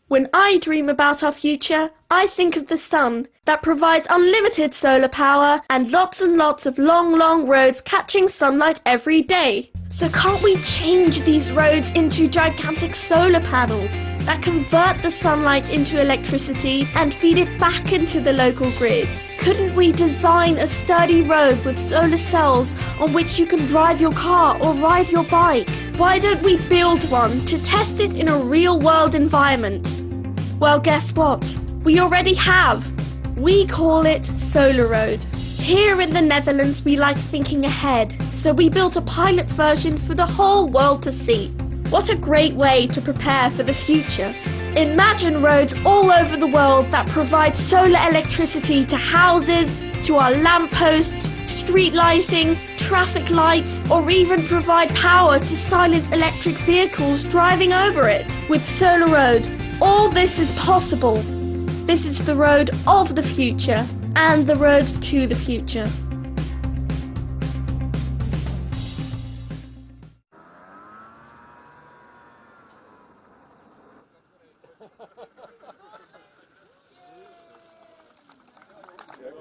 When I dream about our future, I think of the sun that provides unlimited solar power and lots of long roads catching sunlight every day. So can't we change these roads into gigantic solar panels that convert the sunlight into electricity and feed it back into the local grid? Couldn't we design a sturdy road with solar cells on which you can drive your car or ride your bike? Why don't we build one to test it in a real-world environment? Well, guess what? We already have. We call it Solar Road. Here in the Netherlands, we like thinking ahead, so we built a pilot version for the whole world to see. What a great way to prepare for the future. Imagine roads all over the world that provide solar electricity to houses, to our lampposts, street lighting, traffic lights, or even provide power to silent electric vehicles driving over it. With Solar Road, all this is possible. This is the road of the future and the road to the future.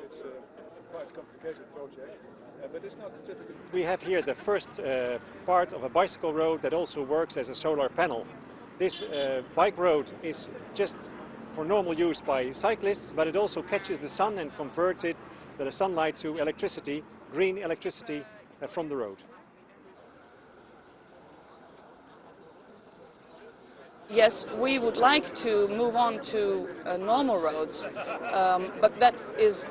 It's a quite complicated project, but it's not typical. We have here the first part of a bicycle road that also works as a solar panel. This bike road is just for normal use by cyclists, but it also catches the sun and converts it, the sunlight, to electricity, green electricity from the road. Yes, we would like to move on to normal roads, but that is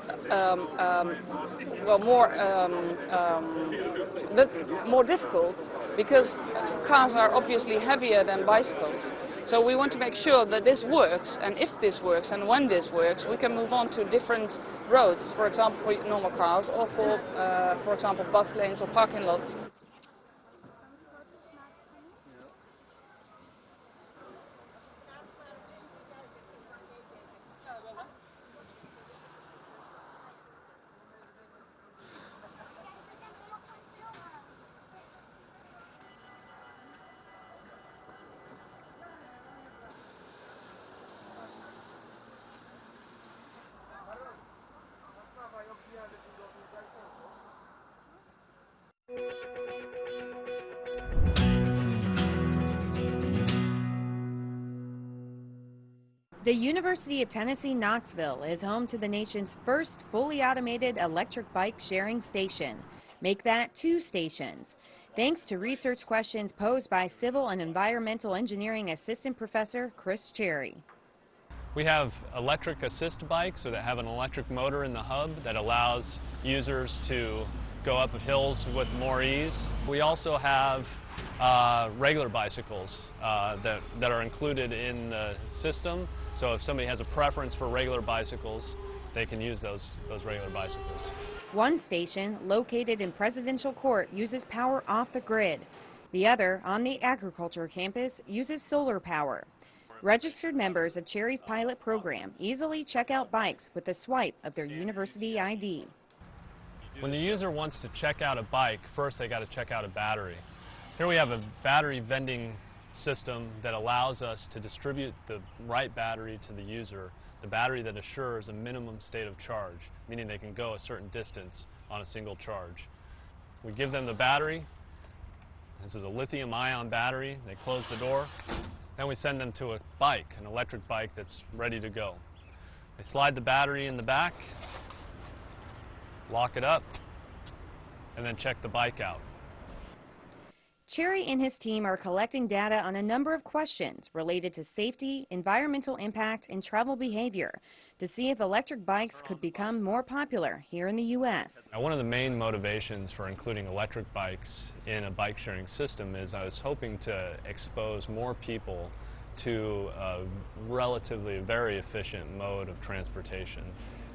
that's more difficult because cars are obviously heavier than bicycles. So we want to make sure that this works, and if this works and when this works, we can move on to different roads, for example for normal cars or for example bus lanes or parking lots. The University of Tennessee Knoxville is home to the nation's first fully automated electric bike sharing station. Make that 2 stations. Thanks to research questions posed by Civil and Environmental Engineering Assistant Professor Chris Cherry. We have electric assist bikes that have an electric motor in the hub that allows users to go up hills with more ease. We also have regular bicycles that are included in the system. So if somebody has a preference for regular bicycles, they can use those regular bicycles. One station, located in Presidential Court, uses power off the grid. The other, on the agriculture campus, uses solar power. Registered members of Cherry's pilot program easily check out bikes with a swipe of their university ID. When the user wants to check out a bike, first they got to check out a battery. Here we have a battery vending system that allows us to distribute the right battery to the user, the battery that assures a minimum state of charge, meaning they can go a certain distance on a single charge. We give them the battery. This is a lithium-ion battery. They close the door. Then we send them to a bike, an electric bike that's ready to go. They slide the battery in the back, lock it up, and then check the bike out. Cherry and his team are collecting data on a number of questions related to safety, environmental impact, and travel behavior to see if electric bikes could become more popular here in the U.S. Now, one of the main motivations for including electric bikes in a bike sharing system is I was hoping to expose more people to a relatively very efficient mode of transportation.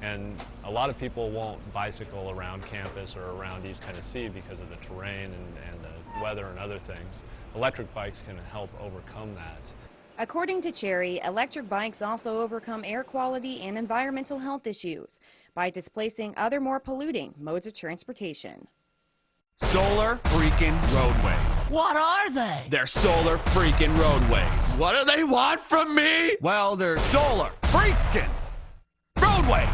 And a lot of people won't bicycle around campus or around East Tennessee because of the terrain and the weather and other things. Electric bikes can help overcome that. According to Cherry, electric bikes also overcome air quality and environmental health issues by displacing other more polluting modes of transportation. Solar freaking roadways. What are they? They're solar freaking roadways. What do they want from me? Well, they're solar freaking roadways.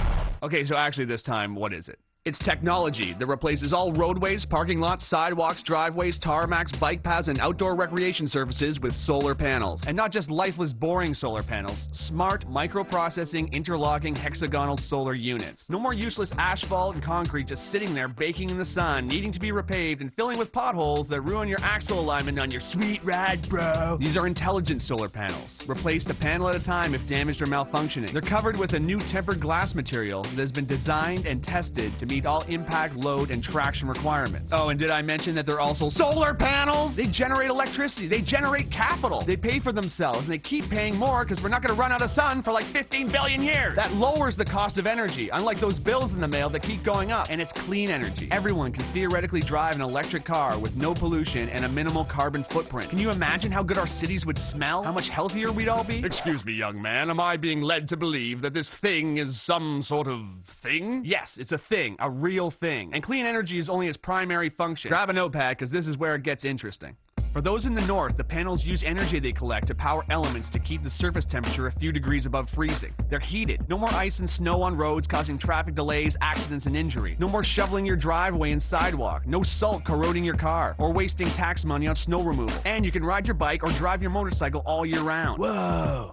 Okay, so actually this time, what is it? It's technology that replaces all roadways, parking lots, sidewalks, driveways, tarmacs, bike paths, and outdoor recreation surfaces with solar panels. And not just lifeless, boring solar panels. Smart, microprocessing, interlocking, hexagonal solar units. No more useless asphalt and concrete just sitting there baking in the sun, needing to be repaved and filling with potholes that ruin your axle alignment on your sweet ride, bro. These are intelligent solar panels. Replaced a panel at a time if damaged or malfunctioning. They're covered with a new tempered glass material that has been designed and tested to meet all impact, load, and traction requirements. Oh, and did I mention that they're also solar panels? They generate electricity, they generate capital, they pay for themselves, and they keep paying more because we're not going to run out of sun for like 15 billion years. That lowers the cost of energy, unlike those bills in the mail that keep going up. And it's clean energy. Everyone can theoretically drive an electric car with no pollution and a minimal carbon footprint. Can you imagine how good our cities would smell? How much healthier we'd all be? Excuse me, young man, am I being led to believe that this thing is some sort of thing? Yes, it's a thing, a real thing. And clean energy is only its primary function. Grab a notepad, because this is where it gets interesting. For those in the north, the panels use energy they collect to power elements to keep the surface temperature a few degrees above freezing. They're heated. No more ice and snow on roads causing traffic delays, accidents, and injury. No more shoveling your driveway and sidewalk. No salt corroding your car or wasting tax money on snow removal. And you can ride your bike or drive your motorcycle all year round. Whoa!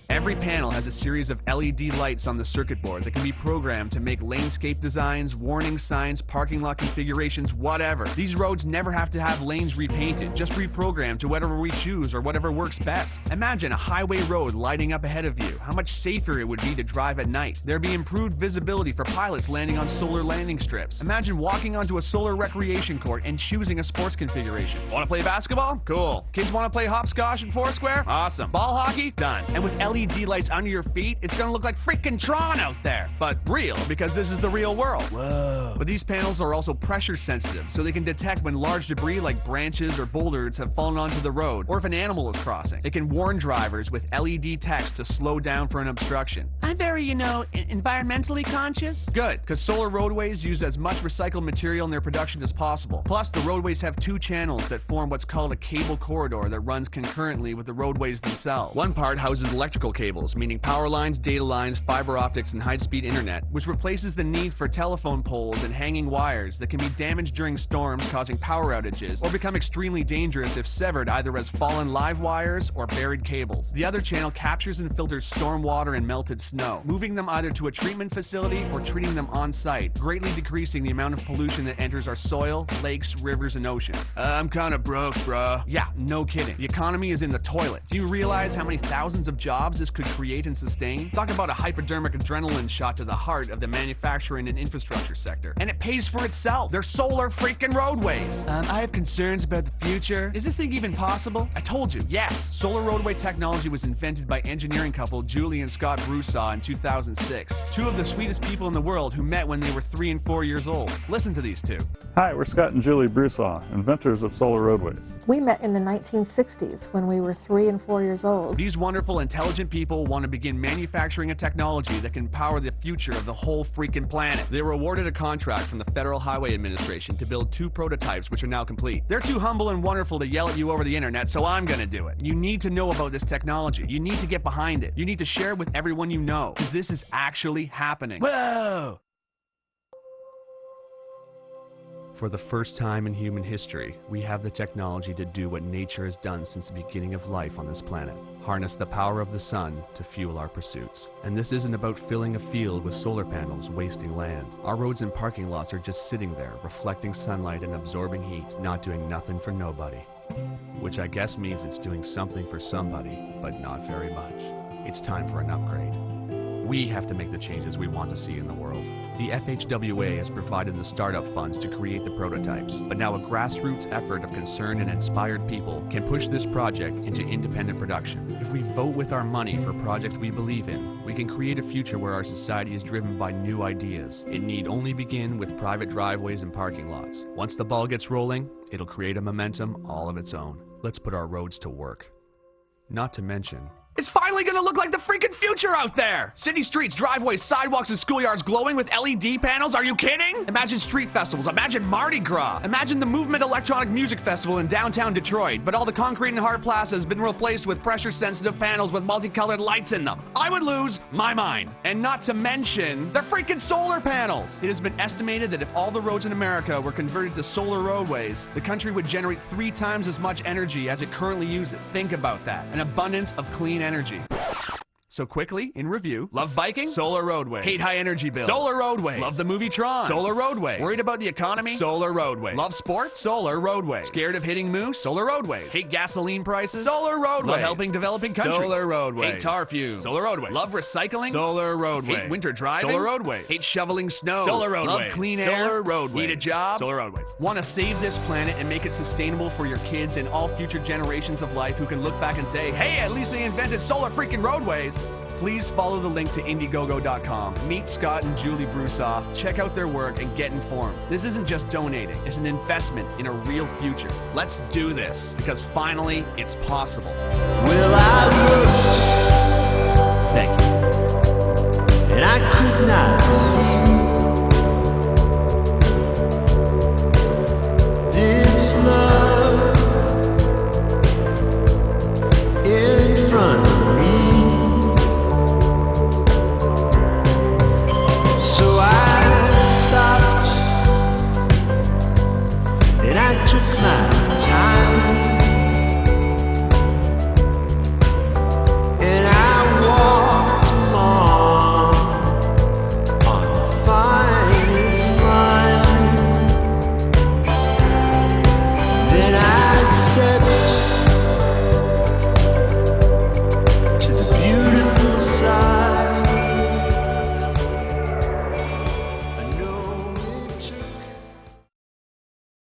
Every panel has a series of LED lights on the circuit board that can be programmed to make landscape designs, warning signs, parking lot configurations, whatever. These roads never have to have lanes repainted, just reprogrammed to whatever we choose or whatever works best. Imagine a highway road lighting up ahead of you. How much safer it would be to drive at night. There'd be improved visibility for pilots landing on solar landing strips. Imagine walking onto a solar recreation court and choosing a sports configuration. Want to play basketball? Cool. Kids want to play hopscotch and foursquare? Awesome. Ball hockey? Done. And with LED lights under your feet, it's gonna look like freaking Tron out there. But real, because this is the real world. Whoa. But these panels are also pressure sensitive, so they can detect when large debris like branches or boulders have fallen onto the road, or if an animal is crossing. They can warn drivers with LED text to slow down for an obstruction. I'm very, environmentally conscious. Good, because solar roadways use as much recycled material in their production as possible. Plus, the roadways have two channels that form what's called a cable corridor that runs concurrently with the roadways themselves. One part houses electrical cables, meaning power lines, data lines, fiber optics, and high-speed internet, which replaces the need for telephone poles and hanging wires that can be damaged during storms, causing power outages, or become extremely dangerous if severed either as fallen live wires or buried cables. The other channel captures and filters storm water and melted snow, moving them either to a treatment facility or treating them on-site, greatly decreasing the amount of pollution that enters our soil, lakes, rivers, and oceans. I'm kinda broke, bruh. Yeah, no kidding. The economy is in the toilet. Do you realize how many thousands of jobs this could create and sustain? Talk about a hypodermic adrenaline shot to the heart of the manufacturing and infrastructure sector. And it pays for itself. They're solar freaking roadways. I have concerns about the future. Is this thing even possible? I told you, yes. Solar roadway technology was invented by engineering couple Julie and Scott Broussard in 2006. Two of the sweetest people in the world who met when they were 3 and 4 years old. Listen to these two. Hi, we're Scott and Julie Broussard, inventors of solar roadways. We met in the 1960s when we were 3 and 4 years old. These wonderful, intelligent people want to begin manufacturing a technology that can power the future of the whole freaking planet. They were awarded a contract from the Federal Highway Administration to build 2 prototypes, which are now complete. They're too humble and wonderful to yell at you over the internet, so I'm gonna do it. You need to know about this technology. You need to get behind it. You need to share it with everyone you know, because this is actually happening. Whoa! For the first time in human history, we have the technology to do what nature has done since the beginning of life on this planet. Harness the power of the sun to fuel our pursuits. And this isn't about filling a field with solar panels wasting land. Our roads and parking lots are just sitting there, reflecting sunlight and absorbing heat, not doing nothing for nobody. Which I guess means it's doing something for somebody, but not very much. It's time for an upgrade. We have to make the changes we want to see in the world. The FHWA has provided the startup funds to create the prototypes, but now a grassroots effort of concerned and inspired people can push this project into independent production. If we vote with our money for projects we believe in, we can create a future where our society is driven by new ideas. It need only begin with private driveways and parking lots. Once the ball gets rolling, it'll create a momentum all of its own. Let's put our roads to work. Not to mention, it's finally gonna look like the freaking future! future out there! City streets, driveways, sidewalks, and schoolyards glowing with LED panels? Are you kidding? Imagine street festivals. Imagine Mardi Gras. Imagine the Movement Electronic Music Festival in downtown Detroit, but all the concrete and hard plaza has been replaced with pressure-sensitive panels with multicolored lights in them. I would lose my mind. And not to mention, they're freaking solar panels! It has been estimated that if all the roads in America were converted to solar roadways, the country would generate 3 times as much energy as it currently uses. Think about that. An abundance of clean energy. So quickly, in review, love biking? Solar roadways. Hate high energy bills? Solar roadways. Love the movie Tron? Solar roadways. Worried about the economy? Solar roadways. Love sports? Solar roadways. Scared of hitting moose? Solar roadways. Hate gasoline prices? Solar roadways. Love helping developing countries? Solar roadways. Hate tar fumes? Solar roadways. Love recycling? Solar roadways. Hate winter driving? Solar roadways. Hate shoveling snow? Solar roadways. Love clean air? Solar roadways. Need a job? Solar roadways. Want to save this planet and make it sustainable for your kids and all future generations of life who can look back and say, hey, at least they invented solar freaking roadways? Please follow the link to Indiegogo.com. Meet Scott and Julie Broussard, check out their work, and get informed. This isn't just donating, it's an investment in a real future. Let's do this, because finally, it's possible. Will I look